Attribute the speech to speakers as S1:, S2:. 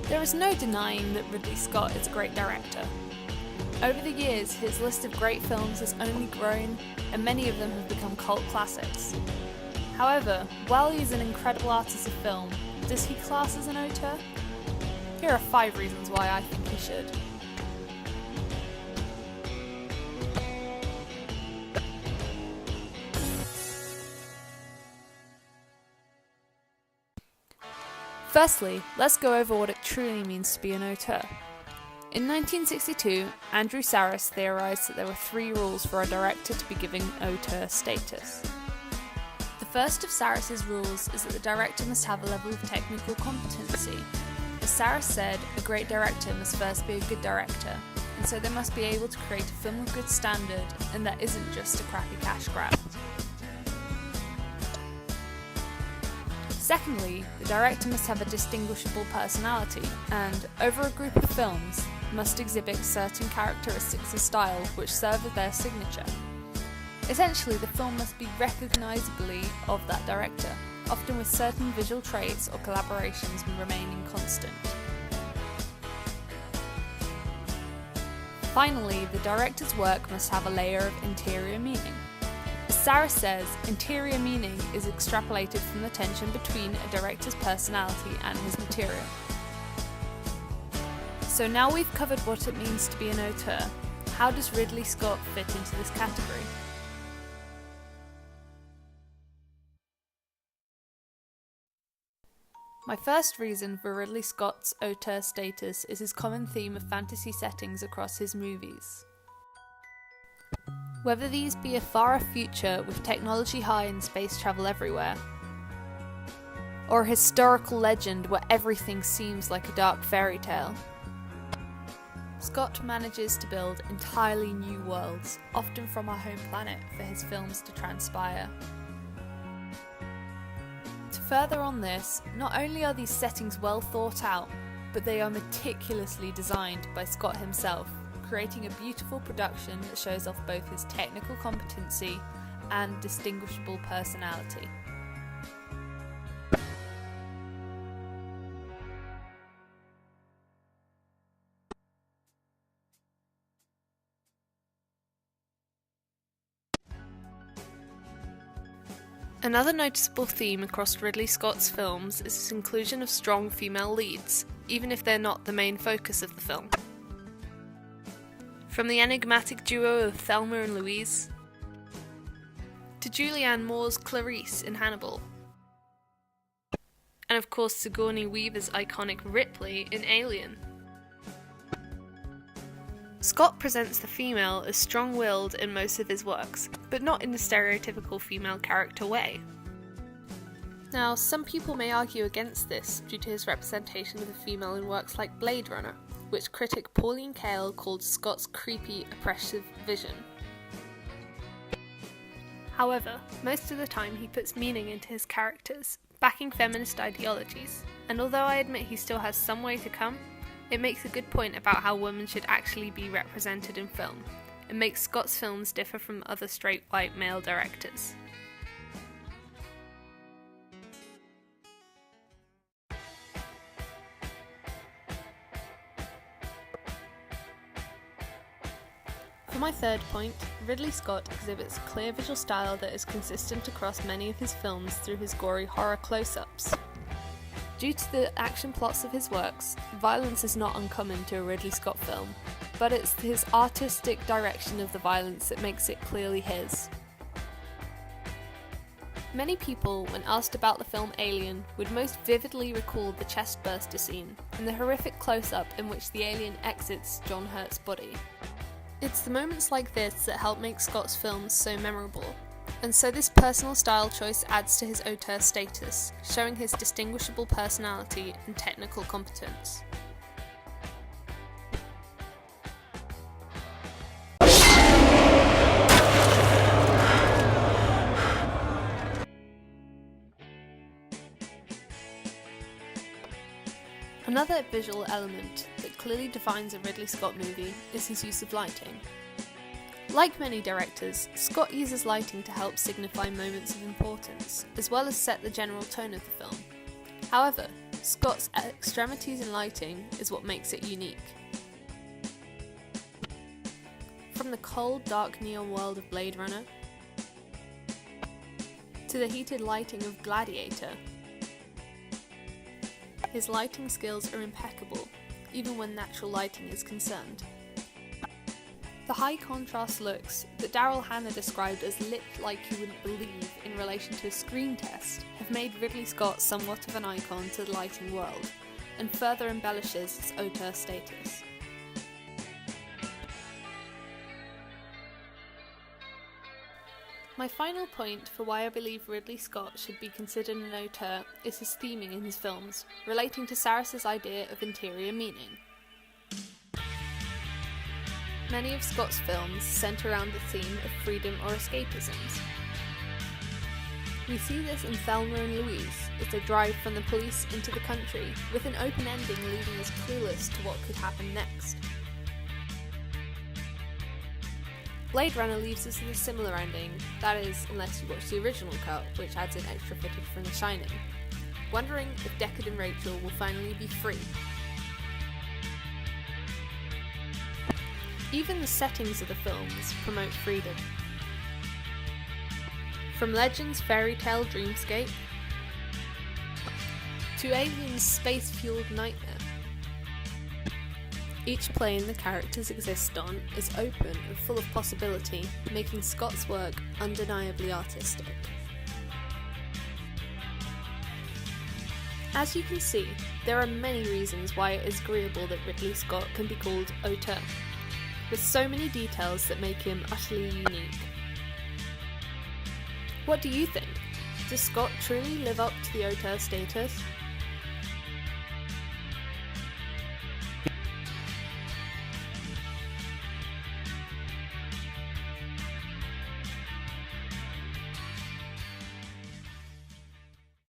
S1: There is no denying that Ridley Scott is a great director. Over the years, his list of great films has only grown, and many of them have become cult classics. However, while he is an incredible artist of film, does he class as an auteur? Here are 5 reasons why I think he should. Firstly, let's go over what it truly means to be an auteur. In 1962, Andrew Sarris theorised that there were 3 rules for a director to be given auteur status. The first of Sarris's rules is that the director must have a level of technical competency. As Sarris said, a great director must first be a good director, and so they must be able to create a film of good standard, and that isn't just a crappy cash grab. Secondly, the director must have a distinguishable personality, and, over a group of films, must exhibit certain characteristics of style which serve as their signature. Essentially, the film must be recognisably of that director, often with certain visual traits or collaborations remaining constant. Finally, the director's work must have a layer of interior meaning. As Sarris says, interior meaning is extrapolated from the tension between a director's personality and his material. So now we've covered what it means to be an auteur, how does Ridley Scott fit into this category? My first reason for Ridley Scott's auteur status is his common theme of fantasy settings across his movies. Whether these be a far-off future with technology high and space travel everywhere, or a historical legend where everything seems like a dark fairy tale, Scott manages to build entirely new worlds, often from our home planet, for his films to transpire. To further on this, not only are these settings well thought out, but they are meticulously designed by Scott himself, creating a beautiful production that shows off both his technical competency and distinguishable personality. Another noticeable theme across Ridley Scott's films is his inclusion of strong female leads, even if they're not the main focus of the film. From the enigmatic duo of Thelma and Louise, to Julianne Moore's Clarice in Hannibal, and of course Sigourney Weaver's iconic Ripley in Alien. Scott presents the female as strong-willed in most of his works, but not in the stereotypical female character way. Now, some people may argue against this due to his representation of the female in works like Blade Runner, which critic Pauline Kael called Scott's creepy, oppressive vision. However, most of the time he puts meaning into his characters, backing feminist ideologies, and although I admit he still has some way to come, it makes a good point about how women should actually be represented in film, and makes Scott's films differ from other straight white male directors. For my third point, Ridley Scott exhibits a clear visual style that is consistent across many of his films through his gory horror close-ups. Due to the action plots of his works, violence is not uncommon to a Ridley Scott film, but it's his artistic direction of the violence that makes it clearly his. Many people, when asked about the film Alien, would most vividly recall the chestburster scene and the horrific close-up in which the alien exits John Hurt's body. It's the moments like this that help make Scott's films so memorable, and so this personal style choice adds to his auteur status, showing his distinguishable personality and technical competence. Another visual element that clearly defines a Ridley Scott movie is his use of lighting. Like many directors, Scott uses lighting to help signify moments of importance, as well as set the general tone of the film. However, Scott's extremities in lighting is what makes it unique. From the cold, dark neon world of Blade Runner, to the heated lighting of Gladiator, his lighting skills are impeccable, even when natural lighting is concerned. The high contrast looks that Daryl Hannah described as lit like you wouldn't believe in relation to a screen test have made Ridley Scott somewhat of an icon to the lighting world, and further embellishes its auteur status. My final point for why I believe Ridley Scott should be considered an auteur is his theming in his films, relating to Sarris's idea of interior meaning. Many of Scott's films centre around the theme of freedom or escapisms. We see this in Thelma and Louise as they drive from the police into the country, with an open ending leaving us clueless to what could happen next. Blade Runner leaves us with a similar ending, that is, unless you watch the original cut, which adds in extra footage from The Shining, wondering if Deckard and Rachel will finally be free. Even the settings of the films promote freedom. From Legend's fairy tale dreamscape to Alien's space-fueled nightmare. Each plane the characters exist on is open and full of possibility, making Scott's work undeniably artistic. As you can see, there are many reasons why it is agreeable that Ridley Scott can be called auteur, with so many details that make him utterly unique. What do you think? Does Scott truly live up to the auteur status?